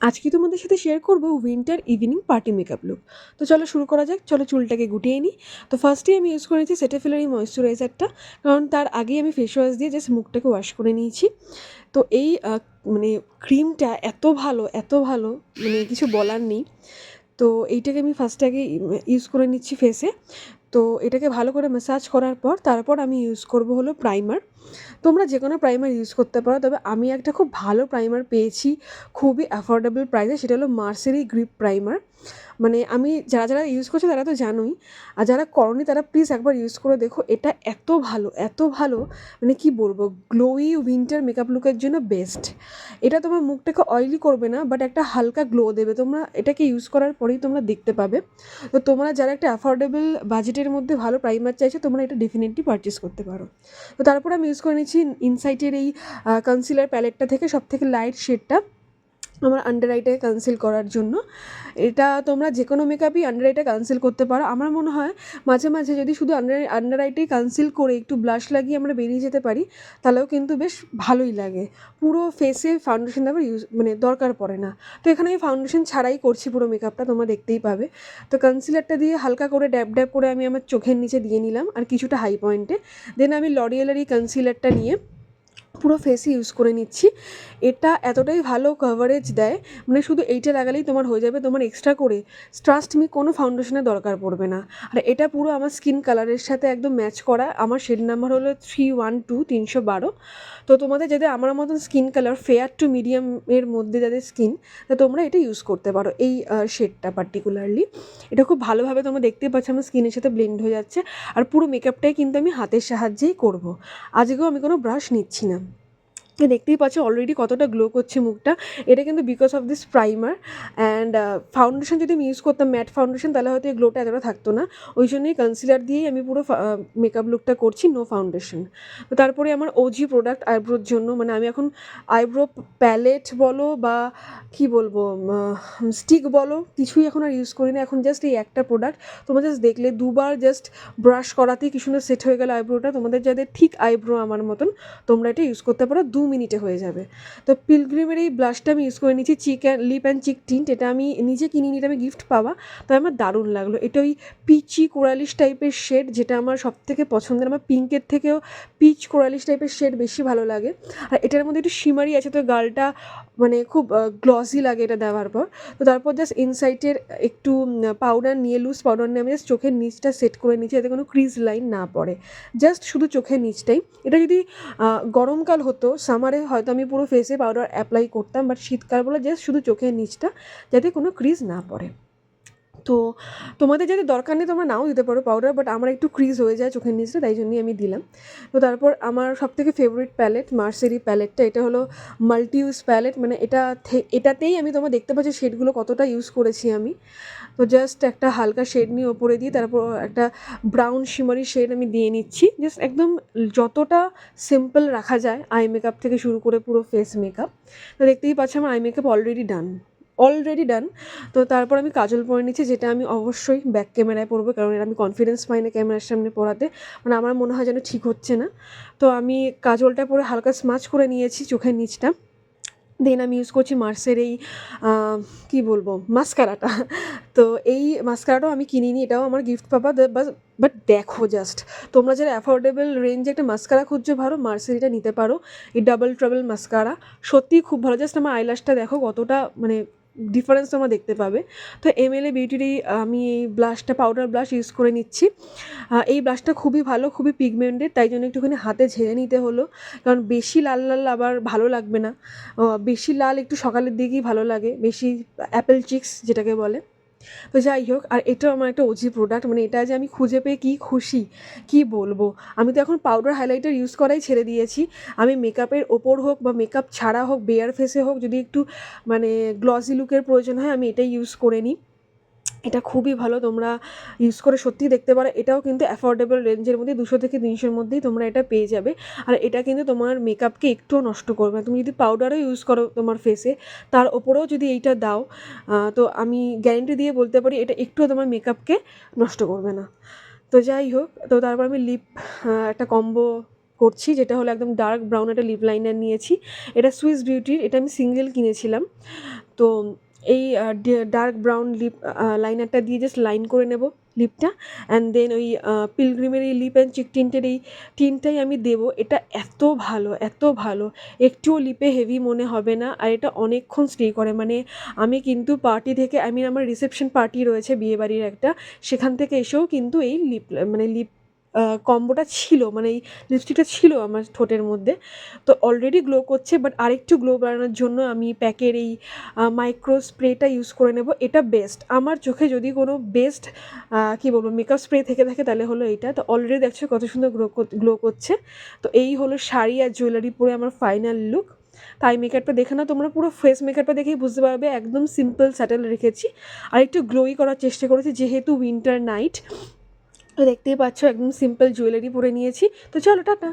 আজকে তোমাদের সাথে শেয়ার করব winter evening party makeup look. তো চলো শুরু করা যাক। চলো চুলটাকে গুটিয়ে নিই। তো ফার্স্টেই আমি ইউজ করেছি সেটাফিলের এই ময়েশ্চারাইজারটা, কারণ তার আগেই আমি ফেস ওয়াশ দিয়ে জাস্ট মুখটাকে ওয়াশ করে নিয়েছি। তো এই মানে ক্রিমটা এত ভালো, মানে কিছু বলার নেই। তো এইটাকে আমি ফার্স্টে আগে ইউজ করে নিচ্ছি ফেসে। তো এটাকে ভালো করে ম্যাসাজ করার পর তারপর আমি ইউজ করব হলো প্রাইমার। তোমরা যে কোনো প্রাইমার ইউজ করতে পারো, তবে আমি একটা খুব ভালো প্রাইমার পেয়েছি খুবই অ্যাফোর্ডেবল প্রাইসে, সেটা হলো মার্সেরি গ্রিপ প্রাইমার। মানে আমি যারা ইউজ করছে তারা তো জানোই, আর যারা করনি তারা প্লিজ একবার ইউজ করে দেখো। এটা এত ভালো, মানে কি বলবো, গ্লোই উইন্টার মেকআপ লুকের জন্য বেস্ট। এটা তোমার মুখটাকে অয়েলি করবে না, বাট একটা হালকা গ্লো দেবে। তোমরা এটাকে ইউজ করার পরেই তোমরা দেখতে পাবে। তো তোমরা যারা একটা অ্যাফোর্ডেবল বাজেটের মধ্যে ভালো প্রাইমার চাইছো, তোমরা এটা ডেফিনেটলি পারচেস করতে পারো। তো তারপর আমি ইউজ করে নিচ্ছি ইনসাইটের এই কনসিলার প্যালেটটা থেকে সবথেকে লাইট শেডটা আমার আন্ডার আইটাকে কনসিল করার জন্য। এটা তোমরা যে কোনো মেকআপই আন্ডার আইটা কনসিল করতে পারো। আমার মনে হয় মাঝে মাঝে যদি শুধু আন্ডার আইটাই কনসিল করে একটু ব্লাশ লাগিয়ে আমরা বেরিয়ে যেতে পারি, তাহলেও কিন্তু বেশ ভালোই লাগে। পুরো ফেসে ফাউন্ডেশন দেওয়ার মানে দরকার পড়ে না। তো এখানে আমি ফাউন্ডেশন ছাড়াই করছি পুরো মেকআপটা, তোমরা দেখতেই পাবে। তো কনসিলারটা দিয়ে হালকা করে ড্যাব ড্যাব করে আমি আমার চোখের নিচে দিয়ে নিলাম, আর কিছুটা হাই পয়েন্টে। দেন আমি লরিয়েলের এই কনসিলারটা নিয়ে পুরো ফেসে ইউজ করে নিচ্ছি। এটা এতটাই ভালো কভারেজ দেয়, মানে শুধু এইটা লাগালেই তোমার হয়ে যাবে, তোমার এক্সট্রা করে ট্রাস্ট মি কোনো ফাউন্ডেশনের দরকার পড়বে না। আর এটা পুরো আমার স্কিন কালারের সাথে একদম ম্যাচ করা। আমার শেড নাম্বার হলো 312 312। তো তোমাদের যাদের আমার মতন স্কিন কালার ফেয়ার টু মিডিয়ামের মধ্যে যাদের স্কিন, তা তোমরা এটা ইউজ করতে পারো এই শেডটা পার্টিকুলারলি। এটা খুব ভালোভাবে তোমরা দেখতেই পাচ্ছ আমার স্কিনের সাথে ব্লেন্ড হয়ে যাচ্ছে। আর পুরো মেকআপটাই কিন্তু আমি হাতের সাহায্যেই করব। আজকেও আমি কোনো ব্রাশ নিচ্ছি না। দেখতেই পাচ্ছ অলরেডি কতটা গ্লো করছে মুখটা। এটা কিন্তু because of this primer. And foundation যদি আমি ইউজ করতাম ম্যাট ফাউন্ডেশন, তাহলে হয়তো এই গ্লোটা এতটা থাকতো না। ওই জন্যই কনসিলার দিয়েই আমি পুরো মেকআপ লুকটা করছি, নো ফাউন্ডেশন। তো তারপরে আমার ওজি প্রোডাক্ট আইব্রোর জন্য, মানে আমি এখন আইব্রো প্যালেট বলো বা কী বলবো স্টিক বলো, কিছুই এখন আর ইউজ করি না। এখন জাস্ট এই একটা প্রোডাক্ট, তোমরা জাস্ট দেখলে দুবার জাস্ট ব্রাশ করাতেই কি সুন্দর সেট হয়ে গেল আইব্রোটা। তোমাদের যাদের ঠিক আইব্রো আমার মতন, তোমরা এটা ইউজ করতে পারো, 2 মিনিটে হয়ে যাবে। তো পিলগ্রিমের এই ব্লাশটা আমি ইউজ করে নিচ্ছি, লিপ অ্যান্ড চিক টিন্ট। এটা আমি নিজে কিনিনি, এটা আমি গিফট পাওয়া, তো আমার দারুণ লাগলো। এটা ওই পিচি কোরালিশ টাইপের শেড, যেটা আমার সবথেকে পছন্দের। আমার পিঙ্কের থেকেও পিচ কোরালিশ টাইপের শেড বেশি ভালো লাগে। আর এটার মধ্যে একটু শিমারি আছে, তো গালটা মানে খুব গ্লসি লাগে এটা দেওয়ার পর। তো তারপর জাস্ট ইনসাইটের একটু পাউডার নিয়ে, লুজ পাউডার নিয়ে আমি জাস্ট চোখের নিচটা সেট করে নিচ্ছি, যাতে কোনো ক্রিজ লাইন না পড়ে, জাস্ট শুধু চোখের নিচটাই। এটা যদি গরমকাল হতো, সামারে হয়তো আমি পুরো ফেসে পাউডার অ্যাপ্লাই করতাম, বাট শীতকাল বলে জাস্ট শুধু চোখের নিচটা, যাতে কোনো ক্রিজ না পড়ে। তো তোমাদের যাদের দরকার নেই তোমরা নাও দিতে পারো পাউডার, বাট আমার একটু ক্রিজ হয়ে যায় চোখের নিচটা, তাই জন্যই আমি দিলাম। তো তারপর আমার সবথেকে ফেভারিট প্যালেট মার্সেরি প্যালেটটা। এটা হলো মাল্টি ইউজ প্যালেট, মানে এটাতেই আমি তোমরা দেখতে পাচ্ছি শেডগুলো কতটা ইউজ করেছি আমি। তো জাস্ট একটা হালকা শেড নিয়ে ওপরে দিয়ে তারপর একটা ব্রাউন শিমারি শেড আমি দিয়ে নিচ্ছি, জাস্ট একদম যতটা সিম্পল রাখা যায় আই মেকআপ থেকে শুরু করে পুরো ফেস মেকআপ। তো দেখতেই পাচ্ছি আমার আই মেকআপ অলরেডি ডান। তো তারপর আমি কাজল পরে নিচ্ছি, যেটা আমি অবশ্যই ব্যাক ক্যামেরায় পরবো, কারণ আমি কনফিডেন্স পাই না ক্যামেরার সামনে পরাতে, মানে আমার মনে হয় যেন ঠিক হচ্ছে না। তো আমি কাজলটা পরে হালকা স্মাচ করে নিয়েছি চোখের নিচটা। দেন আমি ইউজ করছি মার্সের এই কী বলবো মাস্কারাটা। তো এই মাস্কারাটাও আমি কিনিনি, এটাও আমার গিফট পাবা। বাট দেখো জাস্ট, তোমরা যারা অ্যাফোর্ডেবল রেঞ্জে একটা মাস্কারা খুঁজছো ভালো, মার্সেরিটা নিতে পারো। এই ডাবল ট্রাবল মাস্কারা সত্যিই খুব ভালো। জাস্ট আমার আইল্যাশটা দেখো কতটা, মানে ডিফারেন্স তোমরা দেখতে পাবে। তো এমএলএ বিউটির এই আমি এই ব্লাশটা, পাউডার ব্লাশ ইউজ করে নিচ্ছি। এই ব্লাশটা খুবই ভালো, খুবই পিগমেন্টেড, তাই জন্য একটুখানি হাতে ঝেড়ে নিতে হলো, কারণ বেশি লাল লাল আবার ভালো লাগবে না। বেশি লাল একটু সকালের দিকেই ভালো লাগে, বেশি অ্যাপেল চিক্স যেটাকে বলে। তো যাই হোক, আর এটাও আমার একটা ওজি প্রোডাক্ট, মানে এটা যে আমি খুঁজে পেয়ে কী খুশি, কী বলবো। আমি তো এখন পাউডার হাইলাইটার ইউজ করাই ছেড়ে দিয়েছি। আমি মেকআপের ওপর হোক বা মেকআপ ছাড়া হোক, বেয়ার ফেসে হোক, যদি একটু মানে গ্লসি লুকের প্রয়োজন হয়, আমি এটাই ইউজ করে নিই। এটা খুবই ভালো, তোমরা ইউজ করে সত্যিই দেখতে পারো। এটাও কিন্তু অ্যাফোর্ডেবল রেঞ্জের মধ্যে, 200 থেকে 300-র মধ্যেই তোমরা এটা পেয়ে যাবে। আর এটা কিন্তু তোমার মেকআপকে একটুও নষ্ট করবে না। তুমি যদি পাউডারও ইউজ করো তোমার ফেসে, তার ওপরেও যদি এইটা দাও, তো আমি গ্যারেন্টি দিয়ে বলতে পারি এটা একটুও তোমার মেকআপকে নষ্ট করবে না। তো যাই হোক, তো তারপর আমি লিপ একটা কম্বো করছি, যেটা হলো একদম ডার্ক ব্রাউন একটা লিপ লাইনার নিয়েছি। এটা সুইস বিউটির, এটা আমি সিঙ্গেল কিনেছিলাম। তো এই ডার্ক ব্রাউন লিপ লাইনারটা দিয়ে জাস্ট লাইন করে নেব লিপটা, অ্যান্ড দেন ওই পিলগ্রিমের এই লিপ অ্যান্ড চিক টিন্টের এই টিনটাই আমি দেবো। এটা এত ভালো, এত ভালো, একটুও লিপে হেভি মনে হবে না, আর এটা অনেকক্ষণ স্টে করে। মানে আমি কিন্তু পার্টি থেকে, আমার রিসেপশন পার্টি রয়েছে বিয়েবাড়ির একটা, সেখান থেকে এসেও কিন্তু এই লিপ কম্বোটা ছিল, মানে এই লিপস্টিকটা ছিল আমার ঠোঁটের মধ্যে। তো অলরেডি গ্লো করছে, বাট আরেকটু গ্লো বাড়ানোর জন্য আমি প্যাকের এই মাইক্রো স্প্রেটা ইউজ করে নেব। এটা বেস্ট আমার চোখে, যদি কোনো বেস্ট কী বলবো মেকআপ স্প্রে থেকে থাকে তাহলে হলো এইটা। তো অলরেডি দেখছো কত সুন্দর গ্লো করছে। তো এই হলো শাড়ি আর জুয়েলারি পরে আমার ফাইনাল লুক। তাই মেকআপটা দেখে না তোমরা, পুরো ফেস মেকআপটা দেখেই বুঝতে পারবে একদম সিম্পল স্যাটেল রেখেছি, আর একটু গ্লোই করার চেষ্টা করেছি যেহেতু উইন্টার নাইট। তো দেখতেই পাচ্ছ একদম সিম্পল জুয়েলারি পরে নিয়েছি। তো চলো টাটা।